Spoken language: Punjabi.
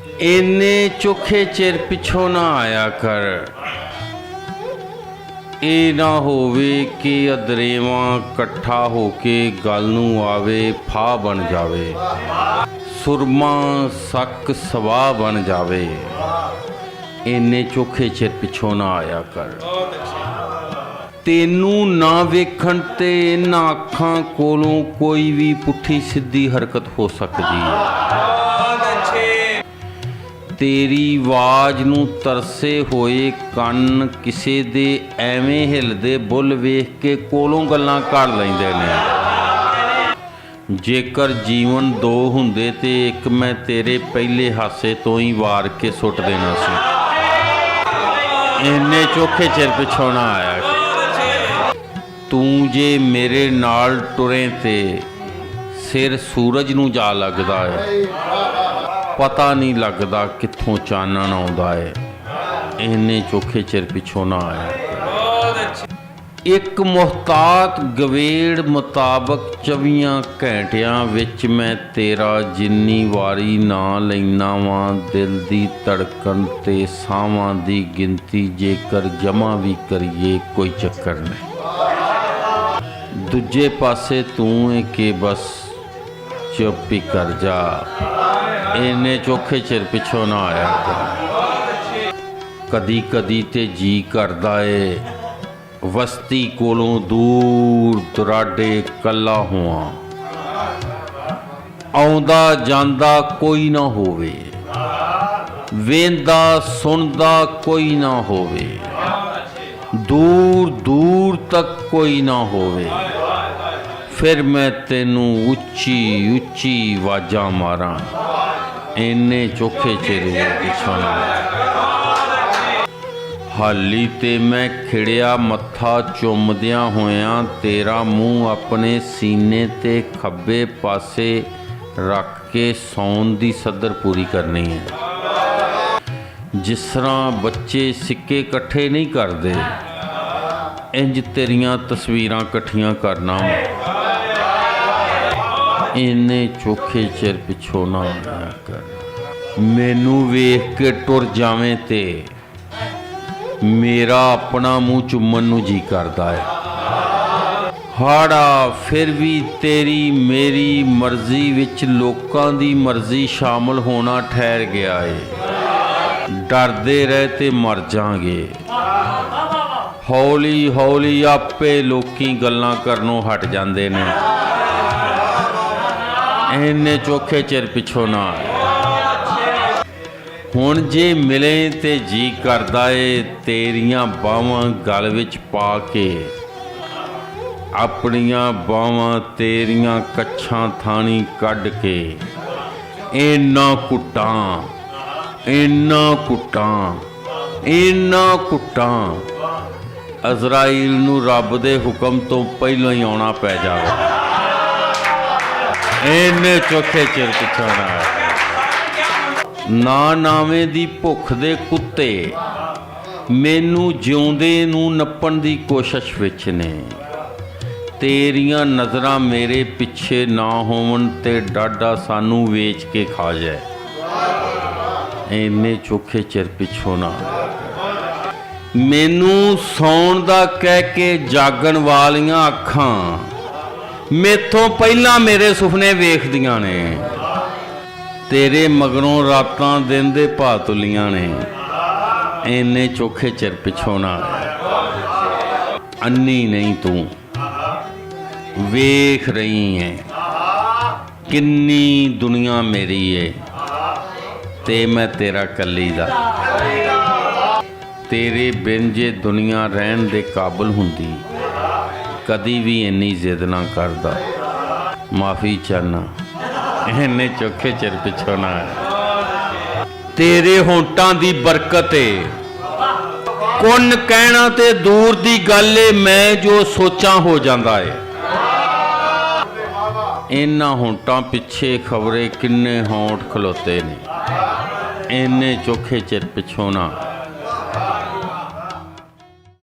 इन्ने चोखे चिर पिछों ना आया कर। ਇਹ ਨਾ ਹੋਵੇ ਕਿ ਅਦਰੇਵਾ ਇਕੱਠਾ ਹੋ ਕੇ ਗੱਲ ਨੂੰ ਆਵੇ, ਫਾਹ ਬਣ ਜਾਵੇ, ਸੁਰਮਾ ਸੱਕ ਸਵਾਹ ਬਣ ਜਾਵੇ। ਇੰਨੇ ਚੋਖੇ ਚਿਰ ਪਿੱਛੋਂ ਨਾ ਆਇਆ ਕਰ। ਤੈਨੂੰ ਨਾ ਵੇਖਣ ਤੇ ਇਹਨਾਂ ਅੱਖਾਂ ਕੋਲੋਂ ਕੋਈ ਵੀ ਪੁੱਠੀ ਸਿੱਧੀ ਹਰਕਤ ਹੋ ਸਕਦੀ। ਤੇਰੀ ਆਵਾਜ਼ ਨੂੰ ਤਰਸੇ ਹੋਏ ਕੰਨ ਕਿਸੇ ਦੇ ਐਵੇਂ ਹਿਲਦੇ ਬੁੱਲ ਵੇਖ ਕੇ ਕੋਲੋਂ ਗੱਲਾਂ ਕਰ ਲੈਂਦੇ ਨੇ। ਜੇਕਰ ਜੀਵਨ ਦੋ ਹੁੰਦੇ ਤੇ ਇੱਕ ਮੈਂ ਤੇਰੇ ਪਹਿਲੇ ਹਾਸੇ ਤੋਂ ਹੀ ਵਾਰ ਕੇ ਸੁੱਟ ਦੇਣਾ ਸੀ। ਇੰਨੇ ਚੋਖੇ ਚਿਰ ਪਿੱਛੋਂ ਨਾ ਆਇਆ। ਤੂੰ ਜੇ ਮੇਰੇ ਨਾਲ ਟੁਰੇ ਤੇ ਸਿਰ ਸੂਰਜ ਨੂੰ ਜਾ ਲੱਗਦਾ ਹੈ, ਪਤਾ ਨਹੀਂ ਲੱਗਦਾ ਕਿੱਥੋਂ ਚਾਨਣ ਆਉਂਦਾ ਹੈ। ਇੰਨੇ ਚੋਖੇ ਚਿਰ ਪਿੱਛੋਂ ਨਾ ਆਇਆ। ਇੱਕ ਮੁਹਤਾਤ ਗਵੇੜ ਮੁਤਾਬਕ 24 ਘੰਟਿਆਂ ਵਿੱਚ ਮੈਂ ਤੇਰਾ ਜਿੰਨੀ ਵਾਰੀ ਨਾਂ ਲੈਣਾ ਵਾਂ, ਦਿਲ ਦੀ ਧੜਕਣ ਤੇ ਸਾਹਾਂ ਦੀ ਗਿਣਤੀ ਜੇਕਰ ਜਮ੍ਹਾਂ ਵੀ ਕਰੀਏ ਕੋਈ ਚੱਕਰ ਨਹੀਂ। ਦੂਜੇ ਪਾਸੇ ਤੂੰ ਹੈ ਕਿ ਬਸ ਚੁੱਪ ਹੀ ਕਰ ਜਾ। ਇੰਨੇ ਚੋਖੇ ਚਿਰ ਪਿੱਛੋਂ ਨਾ ਆਇਆ। ਕਦੀ ਕਦੀ ਤੇ ਜੀ ਕਰਦਾ ਏ ਵਸਤੀ ਕੋਲੋਂ ਦੂਰ ਦੁਰਾਡੇ ਕੱਲਾ ਹੋਵਾਂ, ਆਉਂਦਾ ਜਾਂਦਾ ਕੋਈ ਨਾ ਹੋਵੇ, ਵੇਂਦਾ ਸੁਣਦਾ ਕੋਈ ਨਾ ਹੋਵੇ, ਦੂਰ ਦੂਰ ਤੱਕ ਕੋਈ ਨਾ ਹੋਵੇ। ਫਿਰ ਮੈਂ ਤੈਨੂੰ ਉੱਚੀ ਉੱਚੀ ਆਵਾਜ਼ਾਂ ਮਾਰਾਂ। ਇੰਨੇ ਚੋਖੇ ਚਿਰ ਪਿੱਛੋਂ ਨਾ। ਹਾਲੀ ਤੇ ਮੈਂ ਖਿੜਿਆ ਮੱਥਾ ਚੁੰਮਦਿਆਂ ਹੋਇਆਂ ਤੇਰਾ ਮੂੰਹ ਆਪਣੇ ਸੀਨੇ ਤੇ ਖੱਬੇ ਪਾਸੇ ਰੱਖ ਕੇ ਸੌਣ ਦੀ ਸੱਦਰ ਪੂਰੀ ਕਰਨੀ ਹੈ। ਜਿਸ ਤਰ੍ਹਾਂ ਬੱਚੇ ਸਿੱਕੇ ਇਕੱਠੇ ਨਹੀਂ ਕਰਦੇ, ਇੰਜ ਤੇਰੀਆਂ ਤਸਵੀਰਾਂ ਇਕੱਠੀਆਂ ਕਰਨਾ। ਇੰਨੇ ਚੋਖੇ ਚਿਰ ਪਿੱਛੋਂ ਨਾ ਆਇਆ ਕਰ। ਮੈਨੂੰ ਵੇਖ ਕੇ ਟੁਰ ਜਾਵੇਂ ਤੇ ਮੇਰਾ ਆਪਣਾ ਮੂੰਹ ਚੁੰਮਣ ਨੂੰ ਜੀ ਕਰਦਾ ਹੈ। ਹਾੜਾ ਫਿਰ ਵੀ ਤੇਰੀ ਮੇਰੀ ਮਰਜ਼ੀ ਵਿੱਚ ਲੋਕਾਂ ਦੀ ਮਰਜ਼ੀ ਸ਼ਾਮਲ ਹੋਣਾ ਠਹਿਰ ਗਿਆ ਏ। ਡਰਦੇ ਰਹੇ ਤੇ ਮਰ ਜਾਵਾਂਗੇ। ਹੌਲੀ ਹੌਲੀ ਆਪੇ ਲੋਕੀ ਗੱਲਾਂ ਕਰਨੋਂ ਹਟ ਜਾਂਦੇ ਨੇ। ਇੰਨੇ ਚੋਖੇ ਚਿਰ ਪਿੱਛੋਂ ਨਾ। ਹੁਣ ਜੇ ਮਿਲੇ ਤੇ ਜੀ ਕਰਦਾ ਏ ਤੇਰੀਆਂ ਬਾਹਾਂ ਗਲ ਵਿੱਚ ਪਾ ਕੇ, ਆਪਣੀਆਂ ਬਾਹਾਂ ਤੇਰੀਆਂ ਕੱਛਾਂ ਥਾਣੀ ਕੱਢ ਕੇ ਇੰਨਾ ਕੁੱਟਾਂ, ਇੰਨਾ ਕੁੱਟਾਂ, ਇੰਨਾ ਕੁੱਟਾਂ, ਅਜ਼ਰਾਈਲ ਨੂੰ ਰੱਬ ਦੇ ਹੁਕਮ ਤੋਂ ਪਹਿਲਾਂ ਹੀ ਆਉਣਾ ਪੈ ਜਾਵੇ। ਇੰਨੇ ਚੋਖੇ ਚਿਰ ਪਿੱਛੋਂ ਨਾ। ਨਾ ਨਾਵੇਂ ਦੀ ਭੁੱਖ ਦੇ ਕੁੱਤੇ ਮੈਨੂੰ ਜਿਉਂਦੇ ਨੂੰ ਨੱਪਣ ਦੀ ਕੋਸ਼ਿਸ਼ ਵਿੱਚ ਨੇ। ਤੇਰੀਆਂ ਨਜ਼ਰਾਂ ਮੇਰੇ ਪਿੱਛੇ ਨਾ ਹੋਵਣ ਤੇ ਡਾਡਾ ਸਾਨੂੰ ਵੇਚ ਕੇ ਖਾ ਜਾਏ। ਇੰਨੇ ਚੋਖੇ ਚਿਰ ਪਿੱਛੋਂ ਨਾ। ਮੈਨੂੰ ਸੌਣ ਦਾ ਕਹਿ ਕੇ ਜਾਗਣ ਵਾਲੀਆਂ ਅੱਖਾਂ ਮੈਥੋਂ ਪਹਿਲਾਂ ਮੇਰੇ ਸੁਪਨੇ ਵੇਖਦੀਆਂ ਨੇ। ਤੇਰੇ ਮਗਰੋਂ ਰਾਤਾਂ ਦਿਨ ਦੇ ਭਾ ਤੁਲੀਆਂ ਨੇ। ਇੰਨੇ ਚੋਖੇ ਚਿਰ ਪਿੱਛੋਂ ਨਾ। ਅੰਨੀ ਨਹੀਂ ਤੂੰ, ਵੇਖ ਰਹੀ ਹੈ ਕਿੰਨੀ ਦੁਨੀਆ ਮੇਰੀ ਏ ਤੇ ਮੈਂ ਤੇਰਾ ਕੱਲੀ ਦਾ। ਤੇਰੇ ਬਿਨ ਜੇ ਦੁਨੀਆ ਰਹਿਣ ਦੇ ਕਾਬਲ ਹੁੰਦੀ, ਕਦੀ ਵੀ ਇੰਨੀ ਜ਼ਿੱਦ ਨਾ ਕਰਦਾ। ਮਾਫੀ ਚਾਹਨਾ। ਇੰਨੇ ਚੋਖੇ ਚਿਰ ਪਿੱਛੋਂ ਨਾ। ਤੇਰੇ ਹੋਂਠਾਂ ਦੀ ਬਰਕਤ ਏ। ਕੁੰਨ ਕਹਿਣਾ ਤੇ ਦੂਰ ਦੀ ਗੱਲ ਏ, ਮੈਂ ਜੋ ਸੋਚਾਂ ਹੋ ਜਾਂਦਾ ਏ। ਇਹਨਾਂ ਹੋਂਠਾਂ ਪਿੱਛੇ ਖਬਰੇ ਕਿੰਨੇ ਹੋਂਠ ਖਲੋਤੇ ਨੇ। ਇੰਨੇ ਚੋਖੇ ਚਿਰ ਪਿੱਛੋਂ ਨਾ।